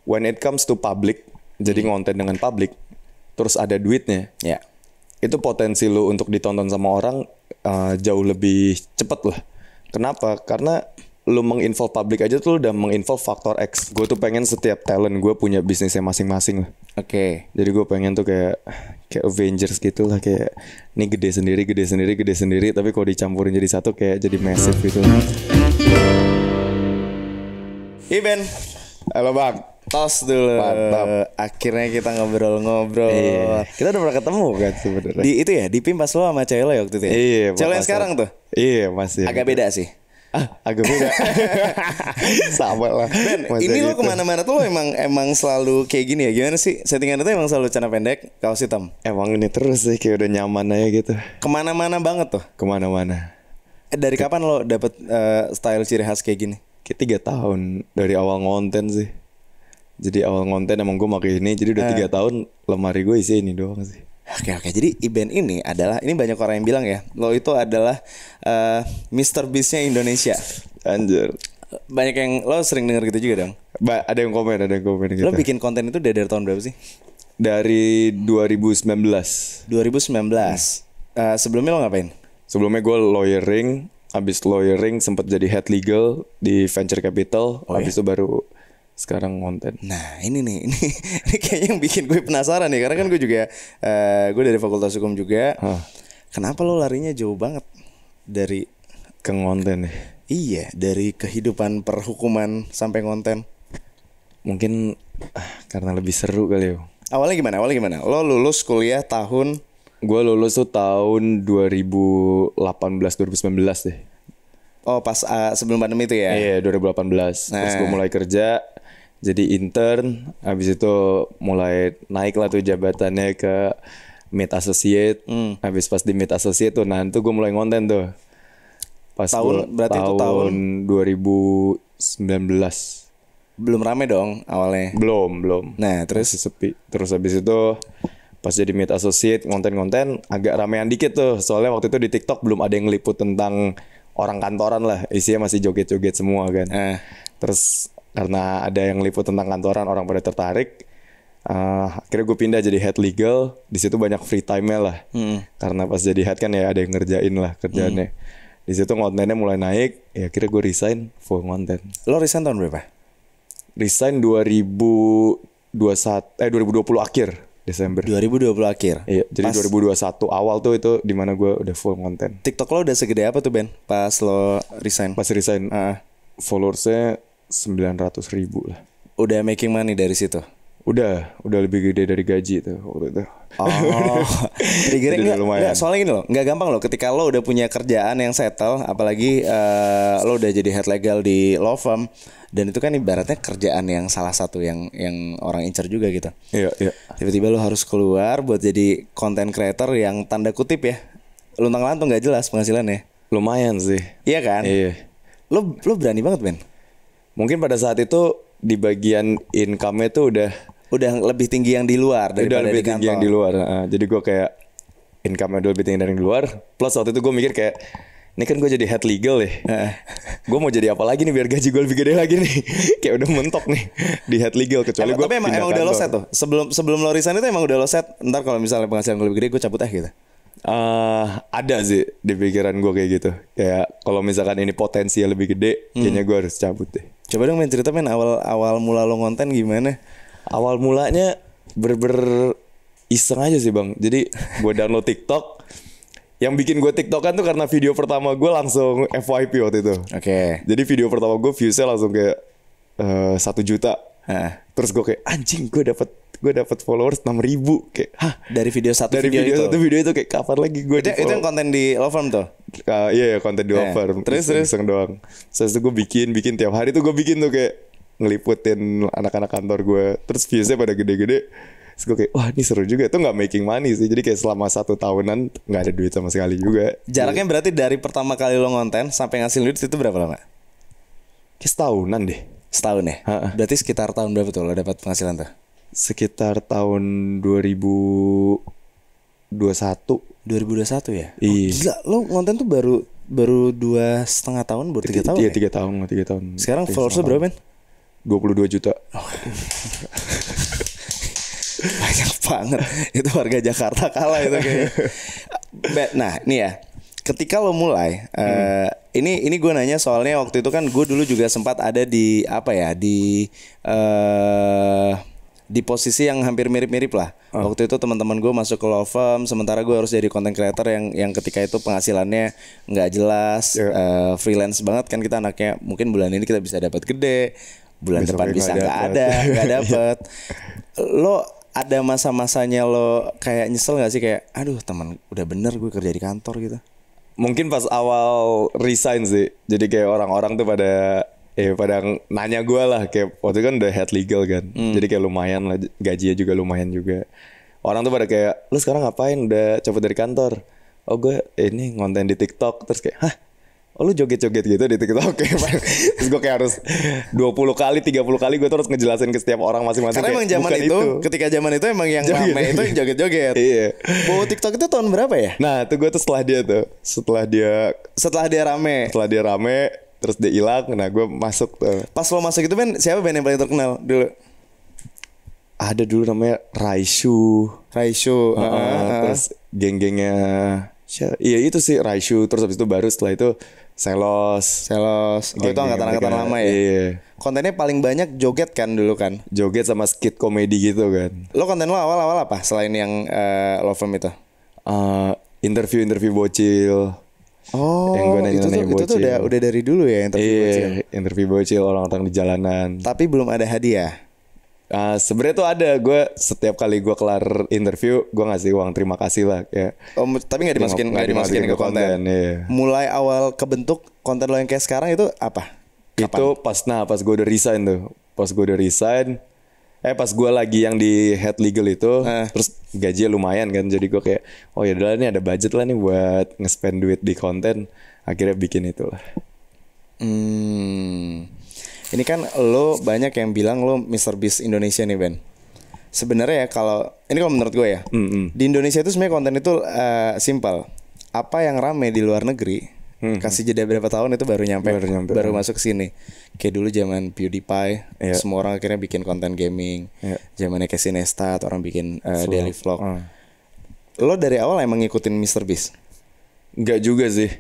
when it comes to public, jadi ngonten dengan public, terus ada duitnya, Ya. itu potensi lu untuk ditonton sama orang jauh lebih cepet lah. Kenapa? Karena lu menginvolve public aja tuh lu udah menginvolve faktor X. Gue tuh pengen setiap talent gue punya bisnisnya masing-masing lah. Oke. Jadi gue pengen tuh kayak Avengers gitu lah, kayak ini gede sendiri, tapi kalau dicampurin jadi satu kayak jadi massive gitu. Ben, Halo bang. tos dulu. Mantap. Akhirnya kita ngobrol-ngobrol. Iya. Kita udah pernah ketemu kan sebenarnya. Di itu ya, di PIM pas lo sama cewek lo ya waktu itu ya? Iya. Cewek yang pas- sekarang tuh? Iya masih. Agak beda sih. Agak beda. Sama lah. Ben, Masa ini lo gitu. kemana-mana tuh lo emang selalu kayak gini ya? Gimana sih? Settingan itu emang selalu celana pendek, kaos hitam? Emang ini terus sih, kayak udah nyaman aja gitu. Kemana-mana banget tuh? Kemana-mana. Dari kapan lo dapet style ciri khas kayak gini? Kayak 3 tahun dari awal ngonten sih. Jadi awal ngonten emang gue pakai ini. Jadi udah 3 tahun lemari gue isi ini doang sih. Oke. Jadi Iben ini adalah, ini banyak orang yang bilang ya, lo itu adalah Mr. Beast-nya Indonesia. Anjir. Banyak yang, lo sering denger gitu juga dong? Ada yang komen gitu. Lo bikin konten itu dari tahun berapa sih? Dari 2019. 2019. Sebelumnya lo ngapain? Sebelumnya gue lawyering. Abis lawyering sempat jadi head legal di venture capital. Abis itu baru sekarang ngonten. Nah ini nih, ini kayaknya yang bikin gue penasaran nih. Karena kan gue juga, gue dari Fakultas Hukum juga. Kenapa lo larinya jauh banget dari Ke ngonten nih. Iya, dari kehidupan perhukuman sampai konten. Mungkin karena lebih seru kali ya. Awalnya gimana? Lo lulus kuliah tahun Gue lulus tuh tahun 2018-2019 deh. Oh pas sebelum pandemi itu ya? Iya 2018. Terus gue mulai kerja jadi intern. Habis itu mulai naik lah tuh jabatannya ke Mid Associate. Habis pas di Mid Associate tuh, nah itu gue mulai ngonten tuh. Pas Berarti itu tahun 2019. Belum rame dong awalnya. Belum. Nah terus Masih sepi. Terus habis itu pas jadi Mid Associate ngonten agak ramean dikit tuh. Soalnya waktu itu di TikTok belum ada yang ngeliput tentang orang kantoran lah. Isinya masih joget-joget semua kan. Terus karena ada yang liput tentang kantoran, orang pada tertarik. Akhirnya gue pindah jadi head legal. Di situ banyak free time-nya lah. Karena pas jadi head kan ya ada yang ngerjain lah kerjaannya. Di situ kontennya mulai naik. Ya akhirnya gue resign full konten. Lo resign tahun berapa? Resign 2020 akhir Desember. 2020 akhir. Iya, jadi 2021 awal tuh itu dimana gue udah full konten. TikTok lo udah segede apa tuh Ben? Pas lo resign? Pas resign followersnya 900.000 lah. Udah making money dari situ? Udah lebih gede dari gaji tuh waktu itu. Oh, triggernya lumayan. soalnya gini loh, nggak gampang loh. Ketika lo udah punya kerjaan yang settle, apalagi lo udah jadi head legal di law firm, dan itu kan ibaratnya kerjaan yang salah satu yang orang incer juga gitu. Iya. Tiba-tiba lo harus keluar buat jadi content creator yang tanda kutip ya, luntang-lantung nggak jelas penghasilannya. Lumayan sih. Iya kan? Iya. Lo berani banget Ben. Mungkin pada saat itu di bagian income-nya tuh udah lebih tinggi yang di luar daripada lebih di tinggi kantor. yang di luar. Jadi gue kayak income-nya udah lebih tinggi dari yang di luar. Plus waktu itu gue mikir kayak, ini kan gue jadi head legal ya. Gue mau jadi apa lagi nih biar gaji gue lebih gede lagi nih. Kayak udah mentok nih di head legal. Kecuali gue tapi emang udah lo set tuh. Sebelum lo resign itu emang udah lo set. Ntar kalau misalnya penghasilan gue lebih gede, gue cabut gitu. Ada sih di pikiran gue kayak gitu. Kayak kalau misalkan ini potensi yang lebih gede, kayaknya gue harus cabut deh. Coba dong main cerita men, awal mula lo ngonten gimana? Awal mulanya iseng aja sih bang. Jadi gue download TikTok. Yang bikin gue TikTokan tuh karena video pertama gue langsung FYP waktu itu. Oke. Jadi video pertama gue viewsnya langsung kayak 1 juta. Terus gue kayak anjing, gue dapat followers 6.000. Kayak dari video satu dari video itu. Satu video itu kayak kapan lagi gue itu yang konten di law firm tuh. Iya konten di law firm. Terus iseng doang. Terus gue bikin tiap hari tuh gue bikin tuh kayak ngeliputin anak-anak kantor gue. Terus viewsnya pada gede-gede. Terus gue kayak wah ini seru juga. Itu gak making money sih. Jadi kayak selama 1 tahunan gak ada duit sama sekali juga. Jaraknya berarti dari pertama kali lo ngonten sampai ngasih duit itu berapa lama? Kayak setahunan deh. Setahun ya? Berarti sekitar tahun berapa tuh lo dapat penghasilan tuh? Sekitar tahun 2021. 2021 ya? Iya. Gila, lo ngonten tuh baru 2,5 tahun, baru 3 tahun Iya ya? 3 tahun. Sekarang followersnya berapa men? 22 juta. Banyak banget. Itu warga Jakarta kalah itu kayaknya. Nah ini ya, ketika lo mulai, ini gue nanya soalnya waktu itu kan gue dulu juga sempat ada di apa ya, di posisi yang hampir mirip-mirip lah. Waktu itu teman-teman gue masuk ke law firm, sementara gue harus jadi content creator yang ketika itu penghasilannya nggak jelas, freelance banget kan, kita anaknya mungkin bulan ini kita bisa dapat gede, bulan depan bisa nggak dapet. Lo ada masa-masanya lo kayak nyesel nggak sih, kayak aduh teman udah bener gue kerja di kantor gitu? Mungkin pas awal resign sih. Jadi kayak orang-orang tuh pada nanya gue lah, kayak waktu itu kan udah head legal kan. Jadi kayak lumayan lah, gajinya juga lumayan juga. Orang tuh pada kayak, lu sekarang ngapain, udah copot dari kantor? Oh gue ini ngonten di TikTok. Terus kayak, hah? Oh lu joget-joget gitu di TikTok? Terus gue kayak harus 20 kali, 30 kali gue terus ngejelasin ke setiap orang masing-masing. Karena emang zaman itu, ketika zaman itu emang yang rame itu yang joget-joget. Iya. Bawa TikTok itu tahun berapa ya? Nah itu gue tuh setelah dia rame, terus dia hilang. Nah gue masuk tuh. Pas lo masuk itu Ben, siapa Ben yang paling terkenal dulu? Ada dulu namanya Raishu. Terus geng-gengnya iya itu sih Raishu. Terus habis itu baru setelah itu Selos. Oh itu angkatan-angkatan lama ya? Iya. Kontennya paling banyak joget kan dulu kan? Joget sama skit komedi gitu kan. Lo konten lo awal-awal apa selain yang law firm itu? Interview bocil. Oh, yang gue nanya-nanya itu tuh udah dari dulu ya interview bocil. Iya, interview bocil orang-orang di jalanan. Tapi belum ada hadiah. Sebenarnya tuh ada, gue setiap kali gue kelar interview gue ngasih uang terima kasih lah kayak. Tapi nggak dimasukin ke konten. Iya. Mulai awal kebentuk konten lo yang kayak sekarang itu apa? Kapan? Itu pas gue udah resign tuh. Pas gue lagi yang di head legal itu, terus gajinya lumayan kan, jadi gue kayak oh ya udah ini ada budget lah nih buat nge-spend duit di konten, akhirnya bikin itu lah. Ini kan lo banyak yang bilang lo Mr. Beast Indonesia nih Ben. Sebenarnya ya kalau menurut gue ya, di Indonesia itu sebenarnya konten itu simpel. Apa yang rame di luar negeri, kasih jeda berapa tahun itu baru baru masuk ke sini. Kayak dulu zaman PewDiePie, semua orang akhirnya bikin konten gaming. Zamannya Casey Neistat, orang bikin daily vlog. Lo dari awal emang ngikutin Mr. Beast? Enggak juga sih.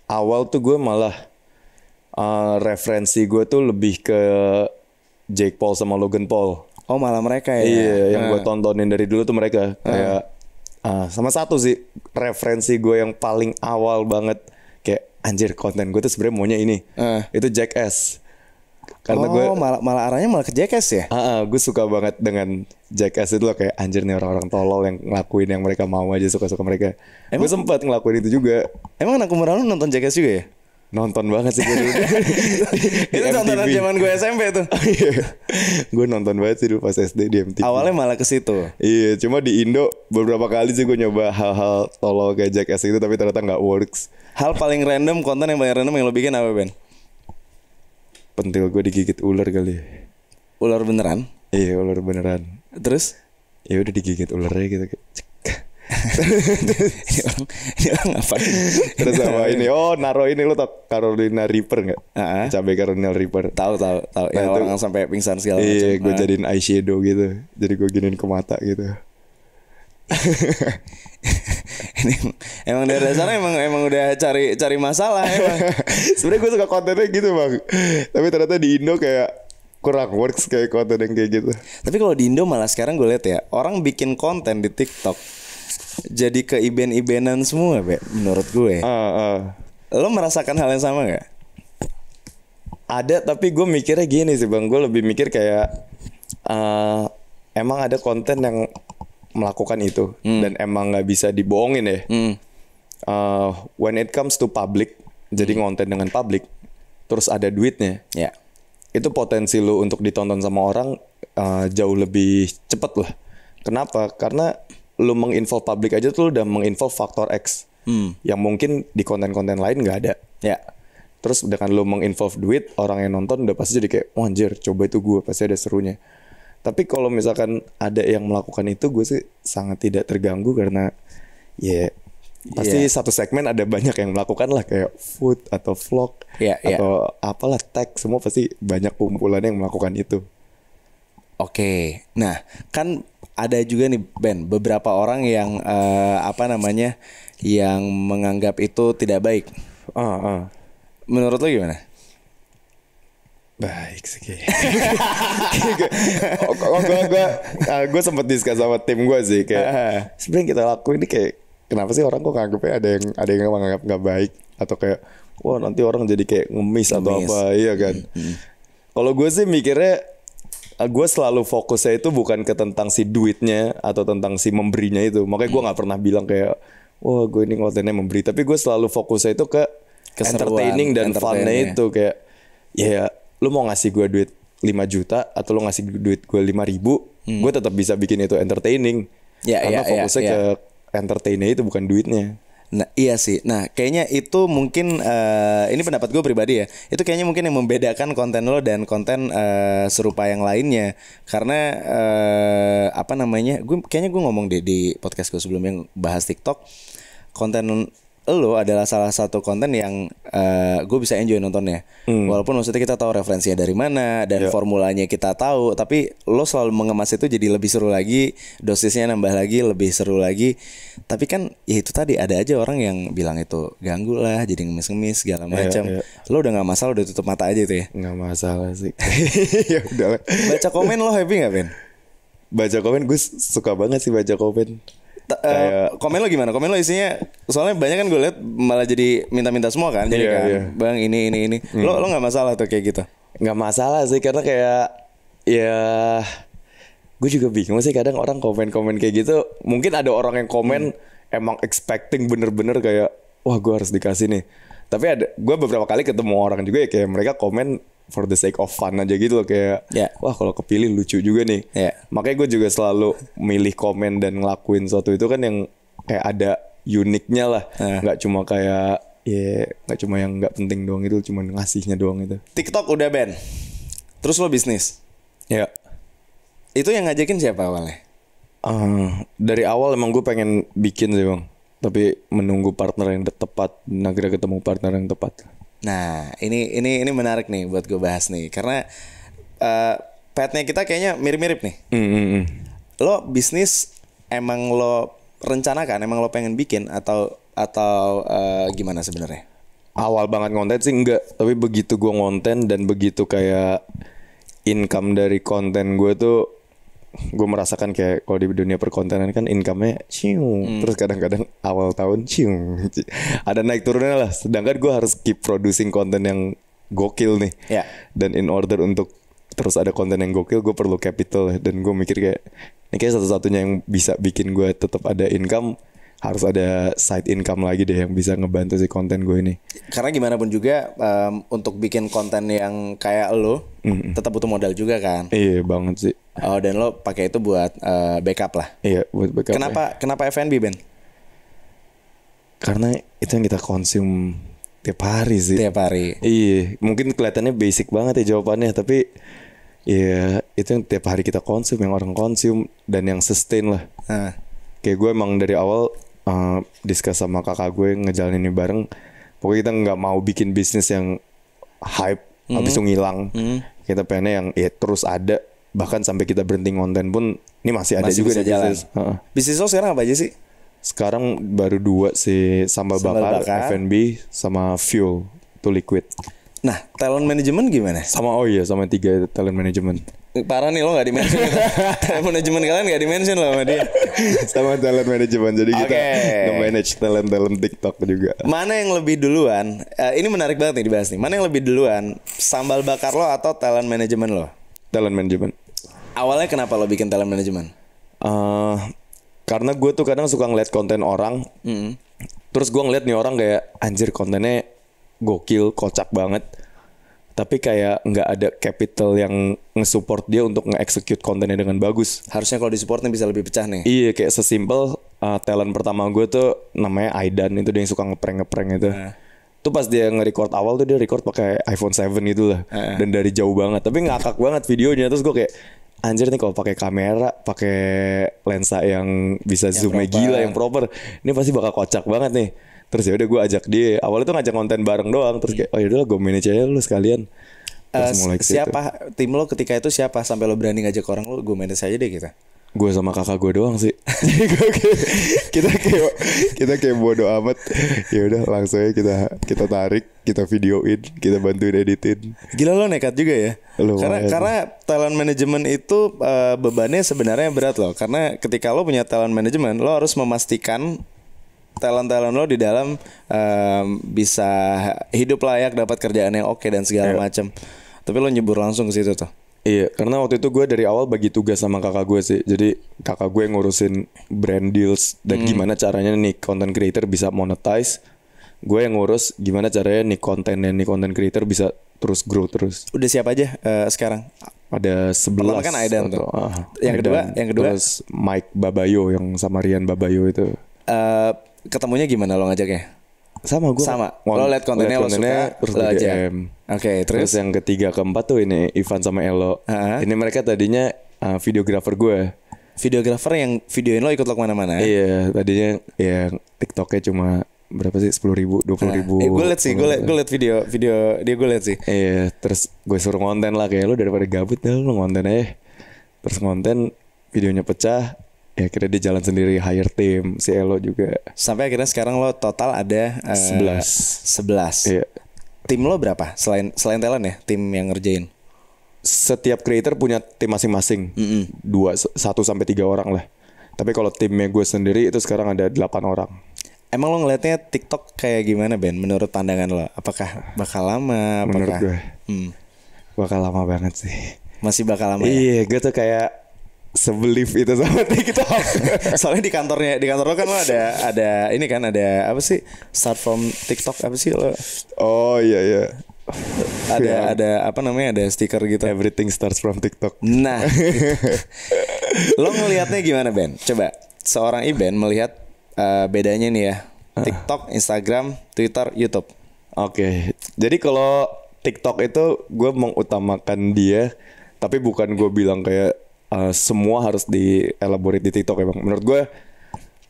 Awal tuh gue malah referensi gue tuh lebih ke Jake Paul sama Logan Paul. Oh malah mereka ya? Iya, yang gue tontonin dari dulu tuh mereka. Kayak sama satu sih referensi gue yang paling awal banget, kayak anjir konten gue tuh sebenarnya maunya ini. Itu Jackass. Karena gue malah arahnya malah ke Jackass ya? Gue suka banget dengan Jackass itu loh, kayak anjir nih orang-orang tolol yang ngelakuin yang mereka mau aja, suka-suka mereka. Gue sempat ngelakuin itu juga. Emang anak umur lu nonton Jackass juga ya? Nonton banget sih gue dulu. Itu tontonan zaman gue SMP tuh. Gue nonton banget sih dulu pas SD di MTV. Awalnya malah ke situ. Iya, cuma di Indo beberapa kali sih gue nyoba hal-hal tolol kayak Jackass itu, tapi ternyata nggak works. Hal paling random, konten yang paling random yang lo bikin apa Ben? Pentil gue digigit ular kali. Ular beneran? Iya, ular beneran. Terus? Ya udah digigit ularnya gitu. ini orang ngapain? Terus sama ini, naro ini, lo tau Carolina Reaper nggak? Cabai Carolina Reaper. Tahu. Nah, yang orang sampai pingsan segala macam. Iya, gue jadiin eyeshadow gitu. Jadi gue giniin ke mata gitu. Ini emang dari dasarnya emang udah cari masalah emang. Sebenarnya gue suka kontennya gitu bang. Tapi ternyata di Indo kayak kurang works kayak konten yang kayak gitu. Tapi kalau di Indo malah sekarang gue lihat ya, orang bikin konten di TikTok jadi ke iben-ibenan semua, Be, menurut gue. Lo merasakan hal yang sama gak? Ada, tapi gue mikirnya gini sih bang. Gue lebih mikir kayak emang ada konten yang melakukan itu dan emang nggak bisa dibohongin ya. When it comes to public, jadi ngonten dengan public, terus ada duitnya, itu potensi lo untuk ditonton sama orang jauh lebih cepet lah. Kenapa? Karena lu menginvolve publik aja tuh udah menginvolve faktor X yang mungkin di konten-konten lain nggak ada. Terus dengan lu menginvolve duit, orang yang nonton udah pasti jadi kayak wah anjir, coba itu gue, pasti ada serunya. Tapi kalau misalkan ada yang melakukan itu, gue sih sangat tidak terganggu karena ya pasti satu segmen ada banyak yang melakukan lah, kayak food atau vlog atau apalah tag, semua pasti banyak kumpulan yang melakukan itu. Oke, nah kan ada juga nih Ben, beberapa orang yang yang menganggap itu tidak baik. Menurut lo gimana? Baik sih. Gue sempat diskus sama tim gue sih, kayak sebenarnya kita lakuin ini kayak kenapa sih orang kok nganggapnya ada yang menganggap nggak baik, atau kayak wah nanti orang jadi kayak ngemis atau apa, iya kan? Kalau gue sih mikirnya, gue selalu fokusnya itu bukan ke tentang si duitnya atau tentang si memberinya itu. Makanya gue nggak pernah bilang kayak wah gue ini kontennya memberi, tapi gue selalu fokusnya itu ke entertaining dan funnya itu. Kayak ya lu mau ngasih gue duit 5 juta atau lu ngasih duit gue 5.000, gue tetap bisa bikin itu entertaining. Karena fokusnya ke entertainnya itu, bukan duitnya. Nah iya sih. Nah kayaknya itu mungkin ini pendapat gue pribadi ya. Itu kayaknya mungkin yang membedakan konten lo dan konten serupa yang lainnya. Karena kayaknya gue ngomong deh di podcast gue sebelumnya yang bahas TikTok. Konten lo adalah salah satu konten yang gue bisa enjoy nontonnya. Walaupun maksudnya kita tahu referensinya dari mana dan formulanya kita tahu, tapi lo selalu mengemas itu jadi lebih seru lagi, dosisnya nambah lagi, lebih seru lagi. Tapi kan ya itu tadi, ada aja orang yang bilang itu ganggu lah, jadi ngemis-ngemis segala macam. Lo udah nggak masalah, udah tutup mata aja itu ya? Nggak masalah sih. Ya udah. Baca komen lo happy nggak Ben? Baca komen gue suka banget sih baca komen. Komen lo gimana? Komen lo isinya, soalnya banyak kan gue liat malah jadi minta-minta semua kan. Jadi bang ini. Lo nggak masalah tuh kayak gitu? Nggak masalah sih, karena kayak ya gue juga bingung sih kadang orang komen-komen kayak gitu. Mungkin ada orang yang komen emang expecting bener-bener kayak wah gue harus dikasih nih. Tapi gue beberapa kali ketemu orang juga ya kayak mereka komen for the sake of fun aja gitu loh, kayak wah kalau kepilih lucu juga nih. Makanya gue juga selalu milih komen dan ngelakuin sesuatu itu kan yang kayak ada uniknya lah, nggak cuma kayak nggak cuma yang nggak penting doang, itu cuma ngasihnya doang itu. TikTok udah ban, terus lo bisnis. Itu yang ngajakin siapa awalnya? Dari awal emang gue pengen bikin sih bang, tapi menunggu partner yang tepat, akhirnya ketemu partner yang tepat. Nah ini menarik nih buat gue bahas nih, karena path-nya kita kayaknya mirip-mirip nih. Lo bisnis emang lo rencanakan, emang lo pengen bikin atau gimana sebenarnya? Awal banget ngonten sih enggak, tapi begitu gue ngonten dan begitu kayak income dari konten gue tuh, gue merasakan kayak kalau di dunia perkontenan kan income-nya terus kadang-kadang awal tahun ada naik turunnya lah. Sedangkan gue harus keep producing konten yang gokil nih. Dan in order untuk terus ada konten yang gokil, gue perlu capital. Dan gue mikir kayak ini kayak satu-satunya yang bisa bikin gue tetap ada income, harus ada side income lagi deh yang bisa ngebantu si konten gue ini. Karena gimana pun juga untuk bikin konten yang kayak lo tetap butuh modal juga kan. Iya banget sih. Oh, dan lo pakai itu buat backup lah. Iya buat backup. Kenapa F&B Ben? Karena itu yang kita konsum tiap hari sih. Tiap hari. Iya, mungkin kelihatannya basic banget ya jawabannya, tapi ya itu yang tiap hari kita konsum, yang orang konsum dan yang sustain lah. Kayak gue emang dari awal discuss sama kakak gue ngejalanin ini bareng. Pokoknya kita nggak mau bikin bisnis yang hype habis itu ngilang. Kita pengennya yang terus ada, bahkan sampai kita berhenti konten pun ini masih ada juga di bisnis. Bisnis lo sekarang apa aja sih? Sekarang baru 2 sih, sambal bakar, F&B sama fuel itu liquid. Nah, talent management gimana? Sama sama 3 talent management. Parah nih lo gak di-mention gitu. Talent management kalian gak di-mention loh sama dia. Sama talent management. Jadi kita nge-manage talent TikTok juga. Mana yang lebih duluan? Ini menarik banget nih dibahas nih. Mana yang lebih duluan? Sambal bakar lo atau talent management lo? Talent management. Awalnya kenapa lo bikin talent management? Karena gue tuh kadang suka ngeliat konten orang. Terus gue ngeliat nih orang kayak anjir kontennya gokil, kocak banget. Tapi kayak nggak ada capital yang nge-support dia untuk nge-execute kontennya dengan bagus. Harusnya kalau di-supportnya bisa lebih pecah nih. Iya, kayak sesimpel talent pertama gue tuh namanya Aidan, itu dia yang suka ngeprank itu. Tuh pas dia nge-record awal tuh dia record pakai iPhone 7 gitu lah. Dan dari jauh banget, tapi ngakak banget videonya. Terus gue kayak anjir nih kalau pakai kamera, pakai lensa yang bisa zoomnya gila, yang proper, ini pasti bakal kocak banget nih. Terus ya udah gue ajak dia. Awalnya tuh ngajak konten bareng doang. Terus kayak oh yaudah gue manage aja lu sekalian. Siapa tim lo ketika itu siapa sampai lo berani ngajak orang lo gue manage aja deh kita? Gue sama kakak gue doang sih. kita kayak bodo amat. Ya udah langsung aja kita tarik, kita videoin, kita bantuin editin. Gila lo nekat juga ya. Karena talent management itu bebannya sebenarnya berat loh. Karena ketika lo punya talent management, lo harus memastikan talent lo di dalam bisa hidup layak, dapat kerjaan yang oke dan segala macam. Tapi lo nyebur langsung ke situ tuh. Iya, karena waktu itu gue dari awal bagi tugas sama kakak gue sih. Jadi kakak gue ngurusin brand deals dan gimana caranya nih content creator bisa monetize. Gue yang ngurus gimana caranya nih content creator bisa terus grow terus. Udah siap aja sekarang? Ada 11. Pertama kan Aidan tuh. Yang kedua terus Mike Babayo yang sama Rian Babayo itu. Ketemunya gimana lo ngajaknya? Sama gue. Lo liat kontennya lo suka, terus lo aja. Oke, terus yang ketiga keempat tuh ini Ivan sama Elo. Ini mereka tadinya videografer gue. Videografer yang videoin lo ikut lo kemana-mana? Iya, tadinya ya TikToknya cuma berapa sih, 10.000, 20.000. Gue liat sih, gue liat video dia gue liat sih. Iya, terus gue suruh konten lah, kayak lo daripada gabut dah lo konten aja. Terus konten, videonya pecah. Ya akhirnya dia jalan sendiri, hire tim, si Elo juga. Sampai akhirnya sekarang lo total ada 11. Iya. Tim lo berapa? Selain talent ya, tim yang ngerjain? Setiap creator punya tim masing-masing. 1 sampai 3 orang lah. Tapi kalau timnya gue sendiri itu sekarang ada 8 orang. Emang lo ngeliatnya TikTok kayak gimana Ben? Menurut pandangan lo, apakah bakal lama? Menurut gue bakal lama banget sih. Masih bakal lama ya? Iya, gue tuh kayak sebelif itu sama TikTok. Soalnya di kantor lo kan lo ada ini kan, ada apa sih, start from TikTok apa sih lo? Oh iya. Ada apa namanya, ada stiker gitu. Everything starts from TikTok. Nah, lo ngelihatnya gimana Ben? Coba seorang Iben melihat bedanya nih ya, TikTok, Instagram, Twitter, YouTube. Oke. Jadi kalau TikTok itu gue mengutamakan dia, tapi bukan gue bilang kayak semua harus dielaborate di TikTok ya bang. Menurut gue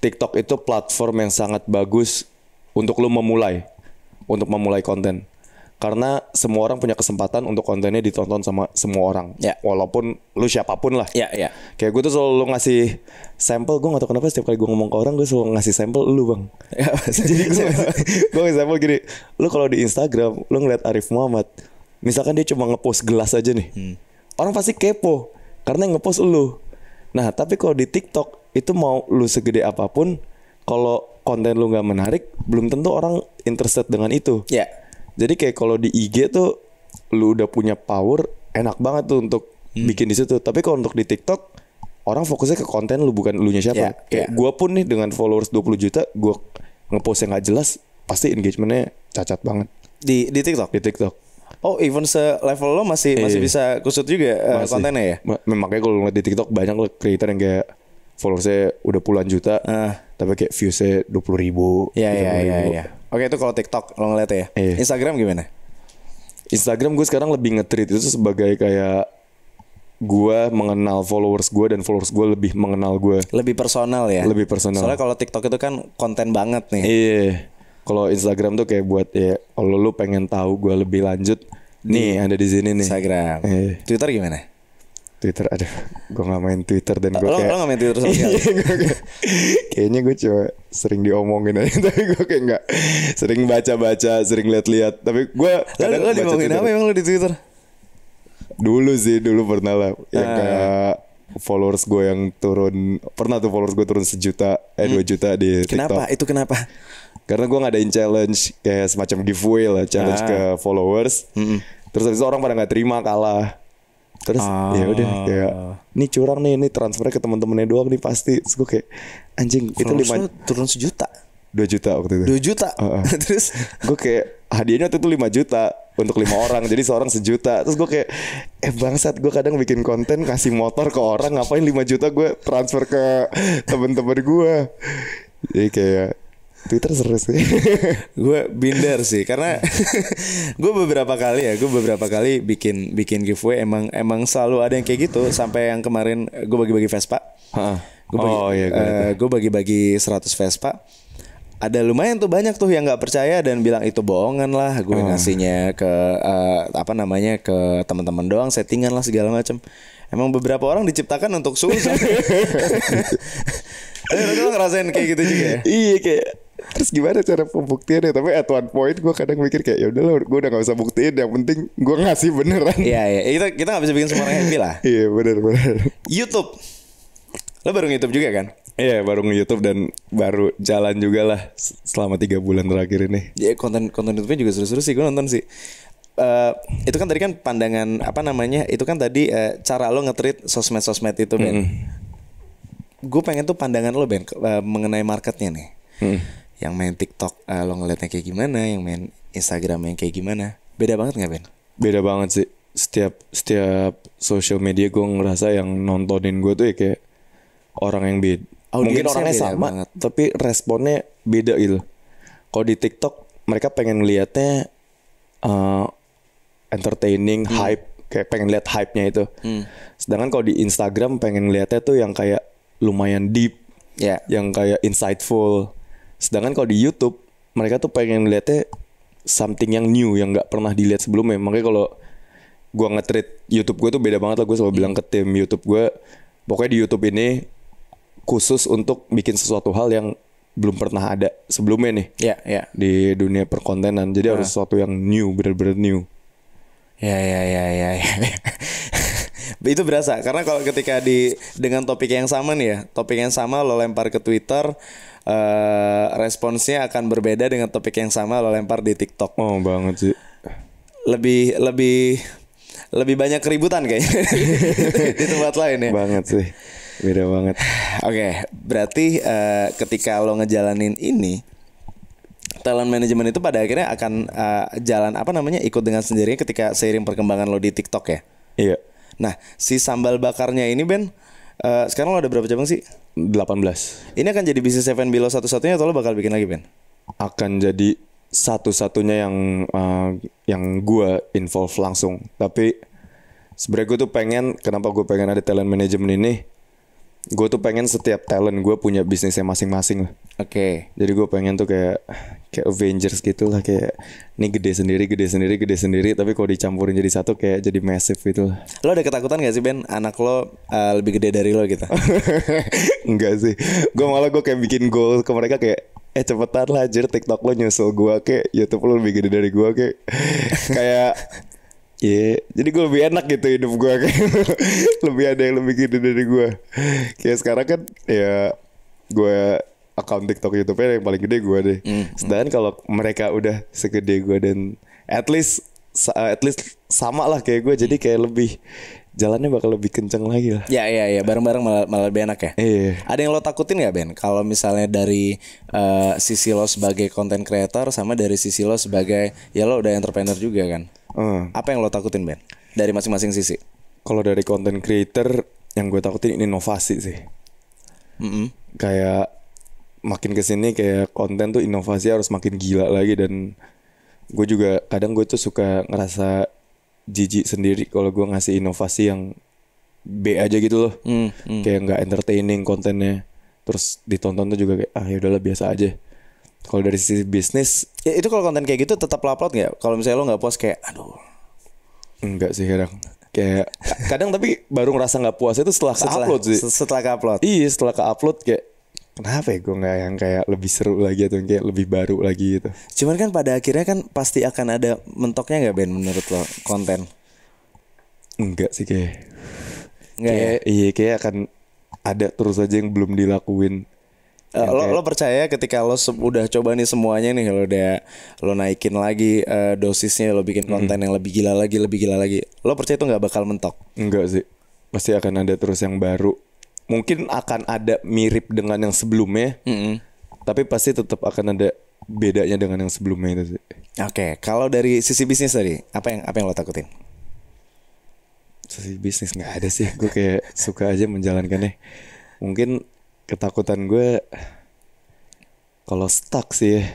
TikTok itu platform yang sangat bagus untuk lu memulai konten. Karena semua orang punya kesempatan untuk kontennya ditonton sama semua orang. Walaupun lu siapapun lah. Kayak gue tuh selalu ngasih sampel. Gue gak tau kenapa setiap kali gue ngomong ke orang gue selalu ngasih sampel lu bang. Jadi gue ngasih sampel gini. Lu kalau di Instagram lu ngeliat Arif Muhammad, misalkan dia cuma ngepost gelas aja nih, orang pasti kepo karena yang ngepost lu. Nah tapi kalau di TikTok itu mau lu segede apapun, kalau konten lu gak menarik, belum tentu orang interested dengan itu. Jadi kayak kalau di IG tuh lu udah punya power, enak banget tuh untuk bikin di situ. Tapi kalau untuk di TikTok, orang fokusnya ke konten lu, bukan elunya siapa. Kayak gue pun nih dengan followers 20 juta, gue ngepost yang gak jelas, pasti engagementnya cacat banget. Di TikTok? Di TikTok. Oh, even se-level lo masih bisa kusut juga kontennya ya? Makanya kalau ngeliat di TikTok banyak lo creator yang kayak followersnya udah puluhan juta, tapi kayak viewsnya 20.000. Iya. Oke, itu kalau TikTok lo ngeliat ya. Instagram gimana? Instagram gue sekarang lebih nge-treat itu sebagai kayak gue mengenal followers gue dan followers gue lebih mengenal gue. Lebih personal ya? Lebih personal. Soalnya kalau TikTok itu kan konten banget nih. Iya. Kalau Instagram tuh kayak buat ya kalau lu pengen tahu gue lebih lanjut, nih ada di sini nih. Instagram. Twitter gimana? Twitter, aduh, gue gak main Twitter dan gue kayak... Lo gak main Twitter sama sekali? Kayaknya gue cuma sering diomongin aja, tapi gue kayak gak sering baca-baca, sering lihat-lihat. Tapi gue kadang lo diomongin apa emang lo di Twitter? Dulu pernah lah, yang kayak followers gue yang turun, pernah tuh followers gue turun 1 juta, 2 juta di TikTok. Itu kenapa? Karena gue ngadain challenge kayak semacam giveaway lah, challenge ke followers. Terus habis itu orang pada nggak terima, kalah. Terus ya udah kayak ini curang nih, ini transfernya ke teman-temannya doang nih pasti. Terus gue kayak anjing followers itu 5 turun 1 juta. 2 juta waktu itu. 2 juta. Terus gue kayak hadiahnya waktu itu 5 juta untuk 5 orang. Jadi seorang 1 juta. Terus gue kayak bangsat, gue kadang bikin konten kasih motor ke orang, ngapain 5 juta gue transfer ke temen-temen gue. Jadi kayak Twitter seru sih. Gue binder sih karena gue beberapa kali bikin giveaway, emang selalu ada yang kayak gitu. Sampai yang kemarin gue bagi-bagi Vespa. Gue bagi-bagi 100 Vespa. Ada lumayan tuh, banyak tuh yang nggak percaya dan bilang itu bohongan lah. Gue ngasihnya ke ke teman-teman doang, settingan lah segala macam. Emang beberapa orang diciptakan untuk susah. Lo ngerasain kayak gitu juga ya? Iya, kayak terus gimana cara pembuktiannya? Tapi at one point gue kadang mikir kayak ya udahlah, gue udah gak usah buktiin, yang penting gue ngasih beneran. Iya, kita nggak bisa bikin semua orang happy lah. Iya, benar. YouTube, lo baru YouTube juga kan? Iya, baru nge-YouTube dan baru jalan juga lah selama 3 bulan terakhir ini. Ya, konten YouTube-nya juga seru-seru sih, gue nonton sih. Itu kan tadi kan pandangan itu kan tadi cara lo nge-treat sosmed itu, Ben. Gue pengen tuh pandangan lo, Ben, mengenai marketnya nih. Yang main TikTok lo ngeliatnya kayak gimana, yang main Instagram yang kayak gimana? Beda banget nggak, Ben? Beda banget sih. Setiap social media gue ngerasa yang nontonin gue tuh ya kayak orang yang beda. Mungkin orangnya sama banget, tapi responnya beda gitu. Kalau di TikTok mereka pengen liatnya entertaining, hype, kayak pengen lihat hype-nya itu. Sedangkan kalau di Instagram pengen liatnya tuh yang kayak lumayan deep, yang kayak insightful. Sedangkan kalau di YouTube mereka tuh pengen liatnya something yang new, yang nggak pernah dilihat sebelumnya. Makanya kalau gue nge-treat YouTube gue tuh beda banget lah. Gue selalu bilang ke tim YouTube gue, pokoknya di YouTube ini khusus untuk bikin sesuatu hal yang belum pernah ada sebelumnya nih. Di dunia perkontenan. Jadi harus sesuatu yang new, bener-bener new. Ya. Itu berasa karena kalau ketika dengan topik yang sama nih ya, topik yang sama lo lempar ke Twitter, responsnya akan berbeda dengan topik yang sama lo lempar di TikTok. Oh banget sih. Lebih banyak keributan kayaknya di tempat lain ya. Banget sih. Beda banget. Oke, berarti ketika lo ngejalanin ini, talent management itu pada akhirnya akan jalan ikut dengan sendirinya ketika seiring perkembangan lo di TikTok ya. Iya. Nah, si sambal bakarnya ini, Ben, sekarang lo ada berapa cabang sih? 18. Ini akan jadi bisnis F&B lo satu-satunya atau lo bakal bikin lagi, Ben? Akan jadi satu-satunya yang gue involve langsung. Tapi sebenarnya gue tuh kenapa gue pengen ada talent management ini? Gue tuh pengen setiap talent gue punya bisnisnya masing-masing lah. Oke. Jadi gue pengen tuh kayak Avengers gitu lah, kayak ini gede sendiri. Tapi kalau dicampurin jadi satu kayak jadi massive gitu lah. Lo ada ketakutan gak sih, Ben, anak lo lebih gede dari lo gitu? Enggak sih. Gue kayak bikin goal ke mereka kayak cepetan lah anjir, TikTok lo nyusul gue, kayak YouTube lo lebih gede dari gue, kayak jadi gue lebih enak gitu hidup gue, kayak lebih ada yang lebih gede dari gue. Kayak sekarang kan ya gue akun TikTok YouTube-nya yang paling gede gue deh. Sedangkan kalau mereka udah segede gue dan at least sama lah kayak gue, jadi kayak lebih jalannya bakal lebih kenceng lagi lah. Ya, bareng-bareng malah lebih enak ya. Iya. Ada yang lo takutin gak, Ben? Kalau misalnya dari sisi lo sebagai content creator sama dari sisi lo sebagai lo udah entrepreneur juga kan? Apa yang lo takutin, Ben? Dari masing-masing sisi. Kalau dari content creator yang gue takutin inovasi sih. Kayak makin kesini kayak konten tuh inovasi harus makin gila lagi, dan gue juga kadang gue tuh suka ngerasa jijik sendiri kalau gue ngasih inovasi yang B aja gitu loh. Kayak nggak entertaining kontennya, terus ditonton tuh juga kayak ya udahlah biasa aja. Kalau dari sisi bisnis itu kalau konten kayak gitu tetap lo upload nggak? Kalau misalnya lo nggak puas kayak aduh. Enggak sih kadang tapi baru ngerasa nggak puas itu setelah ke-upload sih. Setelah ke-upload. Iya, setelah ke-upload kayak kenapa ya gue nggak yang kayak lebih seru lagi atau kayak lebih baru lagi gitu. Cuman kan pada akhirnya kan pasti akan ada mentoknya nggak, Ben, menurut lo konten? Enggak sih kayak. Enggak ya? Iya, kayak akan ada terus aja yang belum dilakuin. Lo percaya ketika lo udah coba nih semuanya nih, lo naikin lagi dosisnya, lo bikin konten yang lebih gila lagi, lo percaya itu nggak bakal mentok? Enggak sih, pasti akan ada terus yang baru. Mungkin akan ada mirip dengan yang sebelumnya, tapi pasti tetap akan ada bedanya dengan yang sebelumnya itu sih. Oke, kalau dari sisi bisnis tadi, apa yang lo takutin? Sisi bisnis nggak ada sih, gue kayak suka aja menjalankannya. Mungkin ketakutan gue Kalau stuck sih.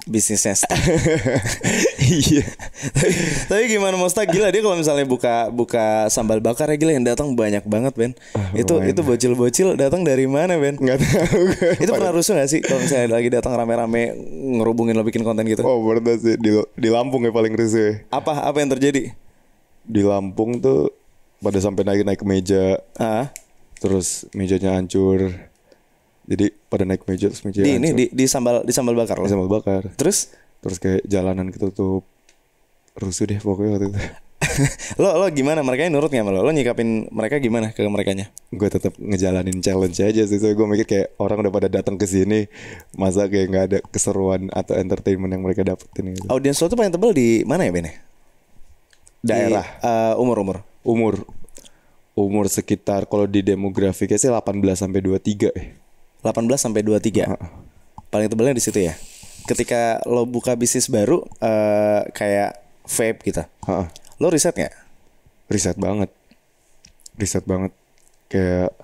Bisnisnya stuck. Iya. Tapi gimana mau stuck, gila dia kalau misalnya buka sambal bakar ya, gila yang datang banyak banget Ben. Itu bocil-bocil datang dari mana Ben? Nggak tahu. Itu pernah rusuh gak sih kalau misalnya lagi datang rame-rame ngerubungin lo bikin konten gitu? Oh pernah sih di Lampung ya paling rusuh ya. Apa yang terjadi? Di Lampung tuh pada sampai naik ke meja. Terus mejanya hancur. Jadi pada naik meja terus meja ini di sambal bakar loh. Di sambal bakar. Terus kayak jalanan ketutup. Rusuh deh pokoknya waktu itu. lo gimana, mereka nurut nggak sama lo nyikapin mereka gimana ke merekanya? Gue tetap ngejalanin challenge aja sih. So, gue mikir kayak orang udah pada datang ke sini, masa kayak nggak ada keseruan atau entertainment yang mereka dapetin gitu. Audiens lo tuh paling tebal di mana ya Ben? Daerah. Umur sekitar kalau di demografiknya sih 18 sampai 23 ya. 18 sampai 23. Paling tebalnya di situ ya. Ketika lo buka bisnis baru kayak vape gitu. Lo riset nggak? Riset banget. Kayak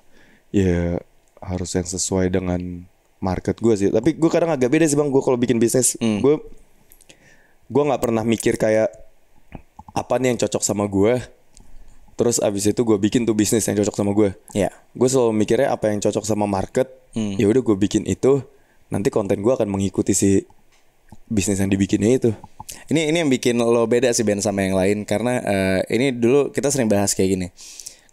ya harus yang sesuai dengan market gue sih. Tapi gue kadang agak beda sih Bang. Gue kalau bikin bisnis, gue nggak pernah mikir kayak apa nih yang cocok sama gue. Terus abis itu gue bikin tuh bisnis yang cocok sama gue. Ya. Gue selalu mikirnya apa yang cocok sama market. Ya udah gue bikin itu. Nanti konten gue akan mengikuti si bisnis yang dibikinnya itu. Ini yang bikin lo beda sih Ben sama yang lain. Karena ini dulu kita sering bahas kayak gini.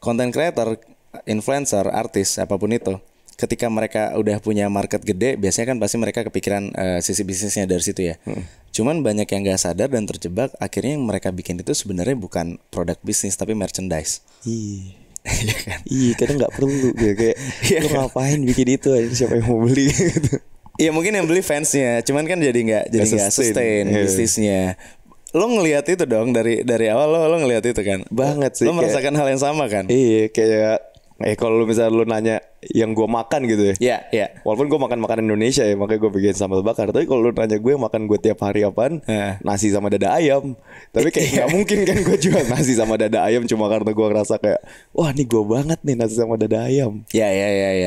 Content creator, influencer, artis, apapun itu, ketika mereka udah punya market gede, biasanya kan pasti mereka kepikiran sisi bisnisnya dari situ ya. Cuman banyak yang gak sadar dan terjebak. Akhirnya yang mereka bikin itu sebenarnya bukan produk bisnis tapi merchandise. Iya kan? Iya kadang nggak perlu kayak lo ngapain bikin itu aja, siapa yang mau beli gitu. Iya mungkin yang beli fansnya, cuman kan jadi nggak sustain bisnisnya. Lo ngelihat itu dong dari awal lo ngelihat itu kan? Banget sih. Lo merasakan hal yang sama kan? Iya kayak kalau lu misalnya lu nanya yang gue makan gitu ya. Iya. Walaupun gue makan makanan Indonesia ya, makanya gue bikin sambal bakar. Tapi kalau lu nanya gue makan gue tiap hari apaan? Nasi sama dada ayam. Tapi kayak nggak mungkin kan gue jual nasi sama dada ayam cuma karena gue ngerasa kayak wah ini gue banget nih nasi sama dada ayam. Ya.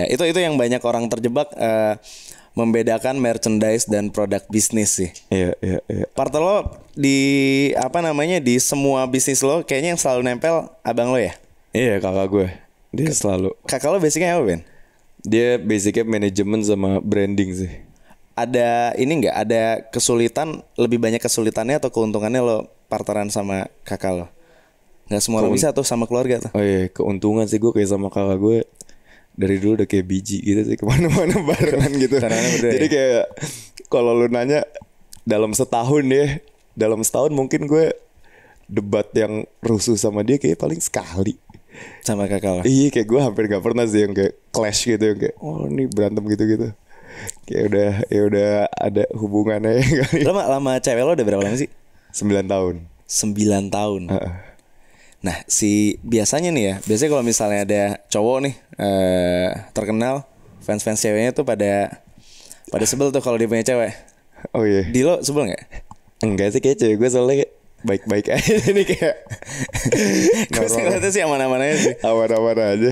Itu yang banyak orang terjebak, membedakan merchandise dan produk bisnis sih. Iya. Part lo di di semua bisnis lo kayaknya yang selalu nempel abang lo ya? Iya kakak gue. Dia selalu. Kakak lo basicnya apa Ben? Dia basicnya manajemen sama branding sih. Ada ini nggak? Ada kesulitan, lebih banyak kesulitannya atau keuntungannya lo partneran sama kakak lo? Nggak semua orang bisa tuh sama keluarga tuh. Oh iya, keuntungan sih gue kayak sama kakak gue dari dulu udah kayak biji gitu sih, kemana-mana barengan gitu. Jadi kayak kalau lu nanya dalam setahun mungkin gue debat yang rusuh sama dia kayak paling sekali. Sama kakak lo? Iya kayak gue hampir gak pernah sih yang kayak clash gitu, yang kayak oh ini berantem gitu-gitu. Kayak udah ada hubungannya. Lama cewek lo udah berapa lama sih? 9 tahun. 9 tahun. Nah biasanya nih ya, biasanya kalau misalnya ada cowok nih terkenal, fans ceweknya tuh pada sebel tuh kalau dia punya cewek. Oh iya. Di lo sebel nggak? Enggak sih, kayak cewek gue soalnya baik-baik aja nih kayak. Gue sih ngeliatnya sih aman-aman aja sih. Aman-aman aja.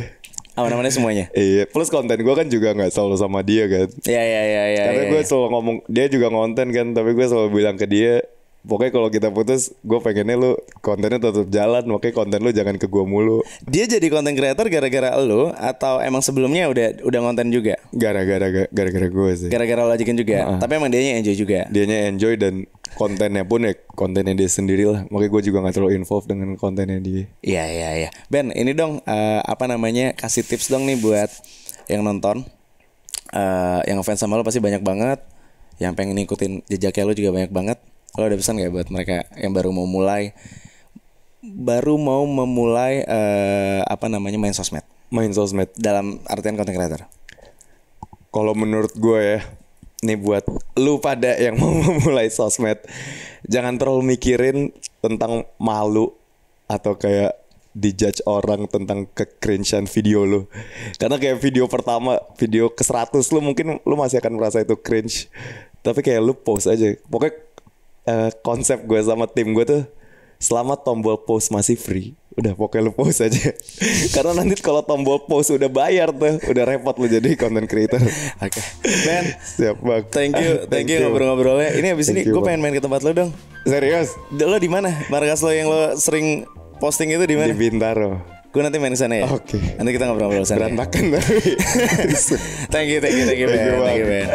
Aman-amannya semuanya. Iya. Plus konten gue kan juga nggak selalu sama dia kan. Iya. Karena gue selalu ngomong, dia juga konten kan, tapi gue selalu bilang ke dia, pokoknya kalau kita putus, gue pengennya lu kontennya tetap jalan, makanya konten lu jangan ke gue mulu. Dia jadi konten creator gara-gara lu atau emang sebelumnya udah konten juga? Gara-gara gue sih. Gara-gara lo ajakin juga. Tapi emang dianya enjoy juga. Dianya enjoy dan kontennya pun ya kontennya dia sendiri lah. Makanya gue juga nggak terlalu involved dengan kontennya dia. Iya. Ben, ini dong kasih tips dong nih buat yang nonton, yang fans sama lo pasti banyak banget, yang pengen ngikutin jejaknya lo juga banyak banget. Lo ada pesan gak buat mereka yang baru mau memulai main sosmed? Main sosmed dalam artian content creator. Kalau menurut gue ya, nih buat lu pada yang mau memulai sosmed, jangan terlalu mikirin tentang malu atau kayak dijudge orang tentang ke-cringe-an video lu. Karena kayak video pertama, video ke-100 lu mungkin lu masih akan merasa itu cringe. Tapi kayak lu post aja. Pokoknya konsep gue sama tim gue tuh, selama tombol post masih free, Udah pokoknya lu post aja. Karena nanti kalau tombol post udah bayar tuh, udah repot lu jadi content creator. Oke. Ben, Siap bang. thank you ngobrol-ngobrolnya. Ini abis ini gue pengen main ke tempat lo dong. Serius? Lo di mana? Markas lo yang lo sering posting itu di mana? Di Bintaro. Gue nanti main ke sana ya. Oke. Nanti kita ngobrol-ngobrol sana. Berantakan tapi. Thank you Ben. Thank you, Ben.